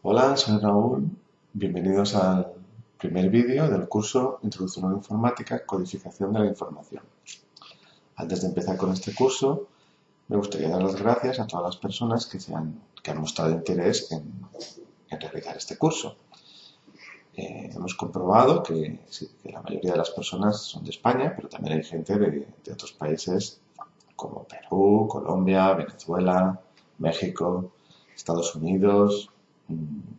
Hola, soy Raúl. Bienvenidos al primer vídeo del curso Introducción a la Informática, Codificación de la Información. Antes de empezar con este curso, me gustaría dar las gracias a todas las personas que han mostrado interés en realizar este curso. Hemos comprobado que la mayoría de las personas son de España, pero también hay gente de otros países como Perú, Colombia, Venezuela, México, Estados Unidos,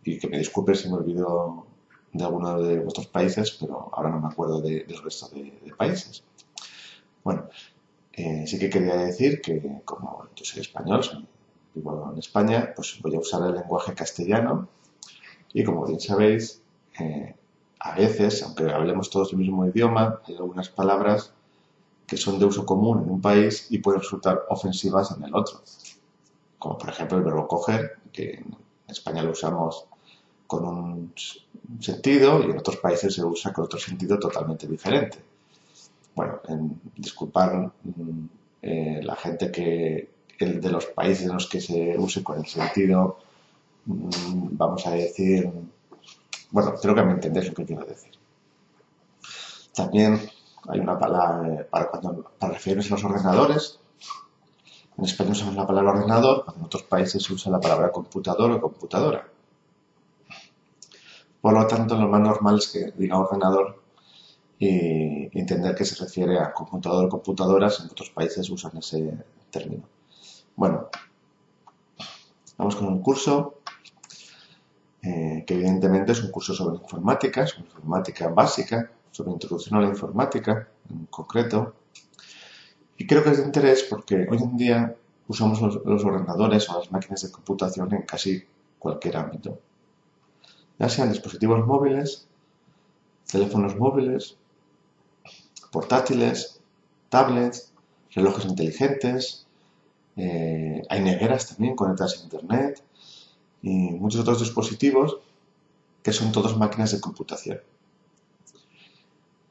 y que me disculpe si me olvido de alguno de vuestros países, pero ahora no me acuerdo del resto de países. Bueno, sí que quería decir que como yo soy español, vivo en España, pues voy a usar el lenguaje castellano y como bien sabéis, a veces, aunque hablemos todos el mismo idioma, hay algunas palabras que son de uso común en un país y pueden resultar ofensivas en el otro. Como por ejemplo el verbo coger, que en España lo usamos con un sentido y en otros países se usa con otro sentido totalmente diferente. Bueno, disculpar la gente de los países en los que se use con el sentido, vamos a decir, bueno, creo que me entendéis lo que quiero decir. También hay una palabra para referirnos a los ordenadores. En español usamos la palabra ordenador, cuando en otros países se usa la palabra computador o computadora. Por lo tanto, lo más normal es que diga ordenador y entender que se refiere a computador o computadoras. En otros países usan ese término. Bueno, vamos con el curso, que evidentemente es un curso sobre informática básica, sobre introducción a la informática en concreto. Y creo que es de interés porque hoy en día usamos los ordenadores o las máquinas de computación en casi cualquier ámbito. Ya sean dispositivos móviles, teléfonos móviles, portátiles, tablets, relojes inteligentes, hay neveras también conectadas a internet y muchos otros dispositivos que son todos máquinas de computación.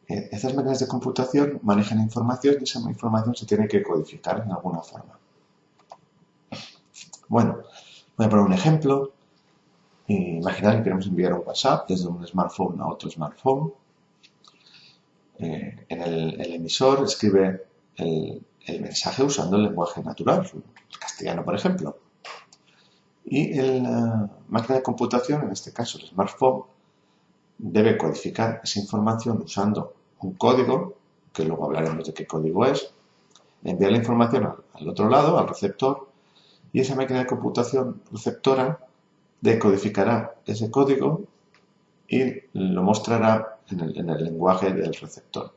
Estas máquinas de computación manejan información y esa información se tiene que codificar en alguna forma. Bueno, voy a poner un ejemplo. Imaginad que queremos enviar un WhatsApp desde un smartphone a otro smartphone. En el emisor escribe el mensaje usando el lenguaje natural, el castellano, por ejemplo. Y la máquina de computación, en este caso el smartphone, debe codificar esa información usando un código, que luego hablaremos de qué código es, enviar la información al otro lado, al receptor, y esa máquina de computación receptora decodificará ese código y lo mostrará en el lenguaje del receptor.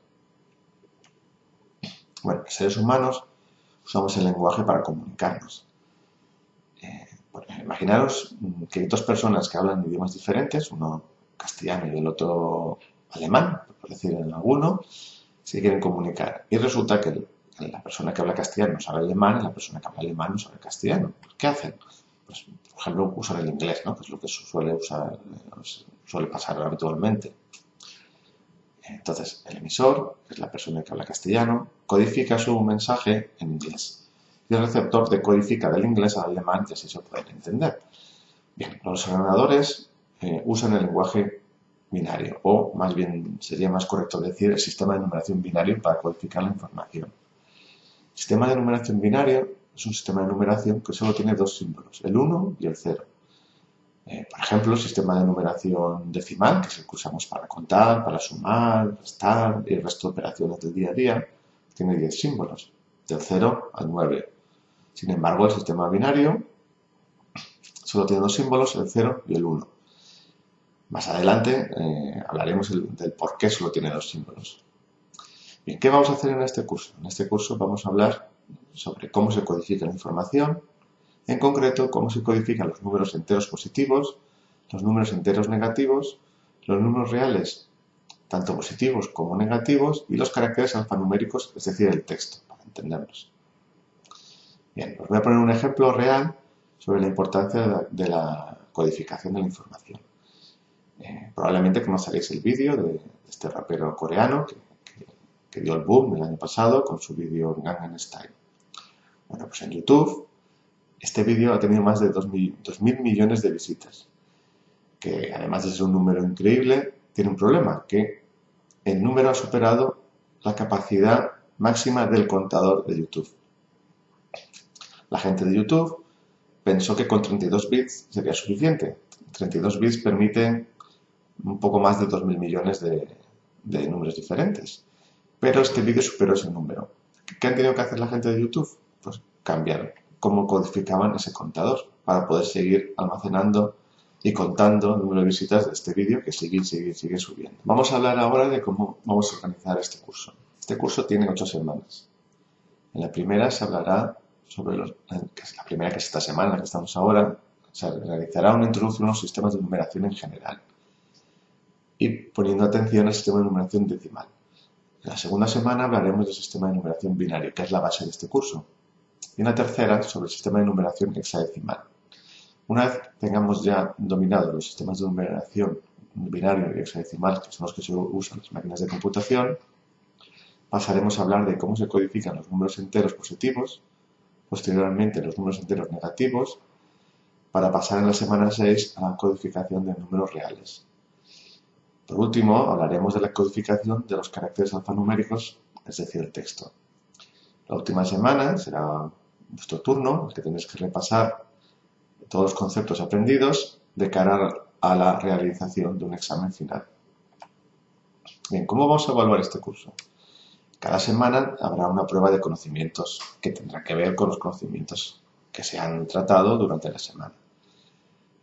Bueno, los seres humanos usamos el lenguaje para comunicarnos. Bueno, imaginaros que hay dos personas que hablan idiomas diferentes, uno castellano y el otro alemán, por decir en alguno, se quieren comunicar. Y resulta que la persona que habla castellano no sabe alemán y la persona que habla alemán no sabe castellano. ¿Qué hacen? Pues, por ejemplo, usan el inglés, ¿no? Que es lo que suele pasar habitualmente. Entonces, el emisor, que es la persona que habla castellano, codifica su mensaje en inglés. Y el receptor decodifica del inglés al alemán y así se pueden entender. Bien, los ordenadores usan el lenguaje binario, o más bien sería más correcto decir el sistema de numeración binario para codificar la información. El sistema de numeración binario es un sistema de numeración que solo tiene dos símbolos, el 1 y el 0. Por ejemplo, el sistema de numeración decimal, que es el que usamos para contar, para sumar, restar y el resto de operaciones del día a día, tiene 10 símbolos, del 0 al 9. Sin embargo, el sistema binario solo tiene dos símbolos, el 0 y el 1. Más adelante hablaremos del por qué solo tiene dos símbolos. Bien, ¿qué vamos a hacer en este curso? En este curso vamos a hablar sobre cómo se codifica la información, en concreto cómo se codifican los números enteros positivos, los números enteros negativos, los números reales, tanto positivos como negativos, y los caracteres alfanuméricos, es decir, el texto, para entendernos. Bien, os voy a poner un ejemplo real sobre la importancia de la codificación de la información. Probablemente conoceréis el vídeo de este rapero coreano que dio el boom el año pasado con su vídeo Gangnam Style. Bueno, pues en YouTube este vídeo ha tenido más de 2.000 millones de visitas. que además de ser un número increíble, tiene un problema, que el número ha superado la capacidad máxima del contador de YouTube. La gente de YouTube pensó que con 32 bits sería suficiente. 32 bits permiten un poco más de 2.000 millones de números diferentes. Pero este vídeo superó ese número. ¿Qué han tenido que hacer la gente de YouTube? Pues cambiar cómo codificaban ese contador para poder seguir almacenando y contando el número de visitas de este vídeo que sigue subiendo. Vamos a hablar ahora de cómo vamos a organizar este curso. Este curso tiene 8 semanas. En la primera se hablará sobre la primera que es esta semana, en la que estamos ahora, se realizará una introducción a los sistemas de numeración en general y poniendo atención al sistema de numeración decimal. En la segunda semana hablaremos del sistema de numeración binario, que es la base de este curso. Y en la tercera, sobre el sistema de numeración hexadecimal. Una vez tengamos ya dominado los sistemas de numeración binario y hexadecimal, que son los que se usan en las máquinas de computación, pasaremos a hablar de cómo se codifican los números enteros positivos, posteriormente los números enteros negativos, para pasar en la semana 6 a la codificación de números reales. Por último, hablaremos de la codificación de los caracteres alfanuméricos, es decir, el texto. La última semana será vuestro turno, en el que tenéis que repasar todos los conceptos aprendidos de cara a la realización de un examen final. Bien, ¿cómo vamos a evaluar este curso? Cada semana habrá una prueba de conocimientos que tendrá que ver con los conocimientos que se han tratado durante la semana.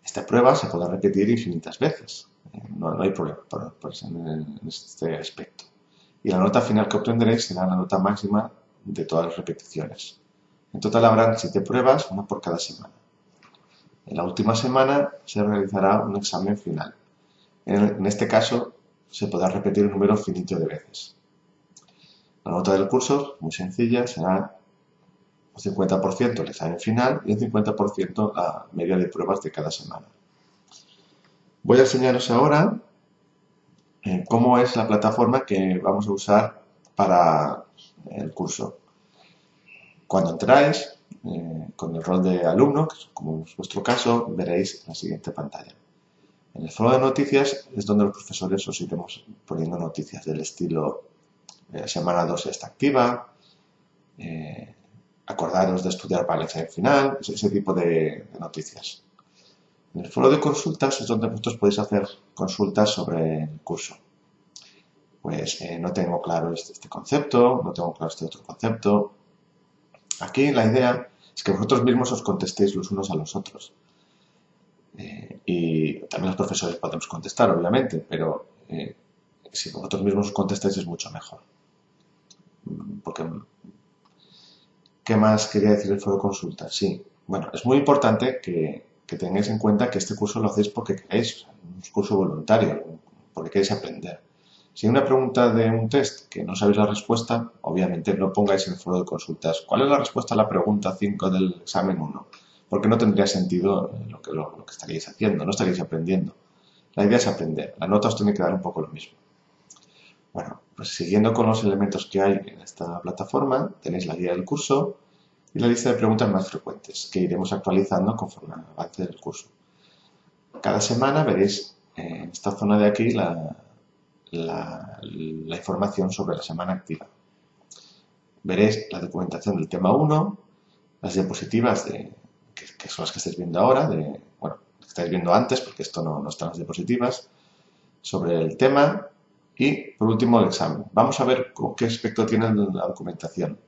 Esta prueba se podrá repetir infinitas veces. No hay problema en este aspecto. Y la nota final que obtendréis será la nota máxima de todas las repeticiones. En total habrán 7 pruebas, una por cada semana. En la última semana se realizará un examen final. En este caso se podrá repetir un número finito de veces. La nota del curso, muy sencilla, será un 50% el examen final y un 50% la media de pruebas de cada semana. Voy a enseñaros ahora cómo es la plataforma que vamos a usar para el curso. Cuando entráis con el rol de alumno, como es vuestro caso, veréis la siguiente pantalla. En el foro de noticias es donde los profesores os iremos poniendo noticias del estilo semana 2 está activa, acordaros de estudiar para el examen final, ese tipo de noticias. En el foro de consultas es donde vosotros podéis hacer consultas sobre el curso. Pues no tengo claro este concepto, no tengo claro este otro concepto. Aquí la idea es que vosotros mismos os contestéis los unos a los otros. Y también los profesores podemos contestar, obviamente, pero si vosotros mismos os contestáis es mucho mejor. Porque, ¿qué más quería decir el foro de consultas? Sí, bueno, es muy importante que tengáis en cuenta que este curso lo hacéis porque queréis, un curso voluntario, porque queréis aprender. Si hay una pregunta de un test que no sabéis la respuesta, obviamente no pongáis en el foro de consultas ¿cuál es la respuesta a la pregunta 5 del examen 1? Porque no tendría sentido lo que estaríais haciendo, no estaríais aprendiendo. La idea es aprender, la nota os tiene que dar un poco lo mismo. Bueno, pues siguiendo con los elementos que hay en esta plataforma, tenéis la guía del curso y la lista de preguntas más frecuentes, que iremos actualizando conforme avance el curso. Cada semana veréis en esta zona de aquí la información sobre la semana activa. Veréis la documentación del tema 1, las diapositivas que son las que estáis viendo ahora, que estáis viendo antes, porque esto no está en las diapositivas, sobre el tema y, por último, el examen. Vamos a ver qué aspecto tiene la documentación.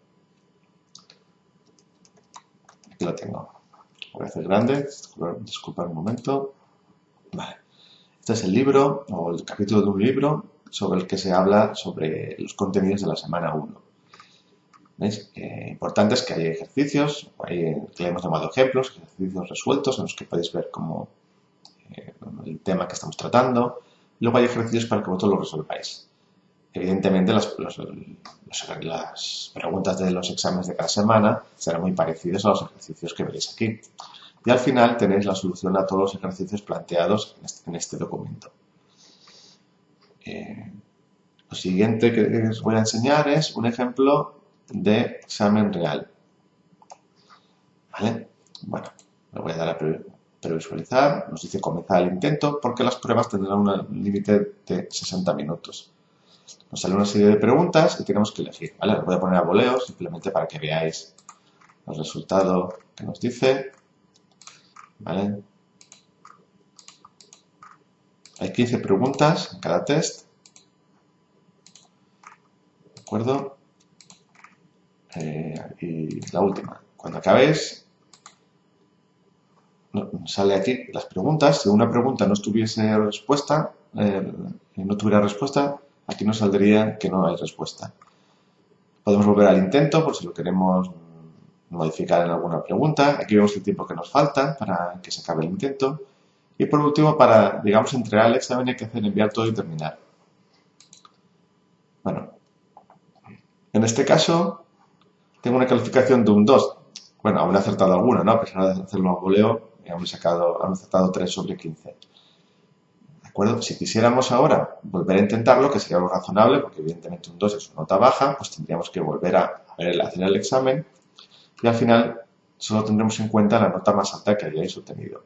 Aquí lo tengo. Voy a hacer grande, disculpad un momento. Vale. Este es el libro, o el capítulo de un libro, sobre el que se habla sobre los contenidos de la semana 1. ¿Veis? Importante es que hay ejercicios, que le hemos llamado ejemplos, ejercicios resueltos en los que podéis ver cómo el tema que estamos tratando. Luego hay ejercicios para que vosotros lo resolváis. Evidentemente las preguntas de los exámenes de cada semana serán muy parecidas a los ejercicios que veréis aquí. Y al final tenéis la solución a todos los ejercicios planteados en este documento. Lo siguiente que os voy a enseñar es un ejemplo de examen real. ¿Vale? Bueno, le voy a dar a previsualizar, nos dice comenzar el intento porque las pruebas tendrán un límite de 60 minutos. Nos sale una serie de preguntas y tenemos que elegir, ¿vale? Lo voy a poner a voleo simplemente para que veáis el resultado que nos dice, ¿vale? Hay 15 preguntas en cada test, ¿de acuerdo? Y la última, cuando acabéis, sale aquí las preguntas. Si una pregunta no tuviese respuesta, aquí nos saldría que no hay respuesta. Podemos volver al intento por si lo queremos modificar en alguna pregunta. Aquí vemos el tiempo que nos falta para que se acabe el intento. Y por último, para, digamos, entregar el examen hay que hacer enviar todo y terminar. Bueno, en este caso tengo una calificación de un 2. Bueno, aún he acertado alguna, ¿no? A pesar de hacerlo a voleo, aún he acertado 3 sobre 15. ¿De acuerdo? Si quisiéramos ahora volver a intentarlo, que sería lo razonable, porque evidentemente un 2 es una nota baja, pues tendríamos que volver a hacer el examen y al final solo tendremos en cuenta la nota más alta que hayáis obtenido.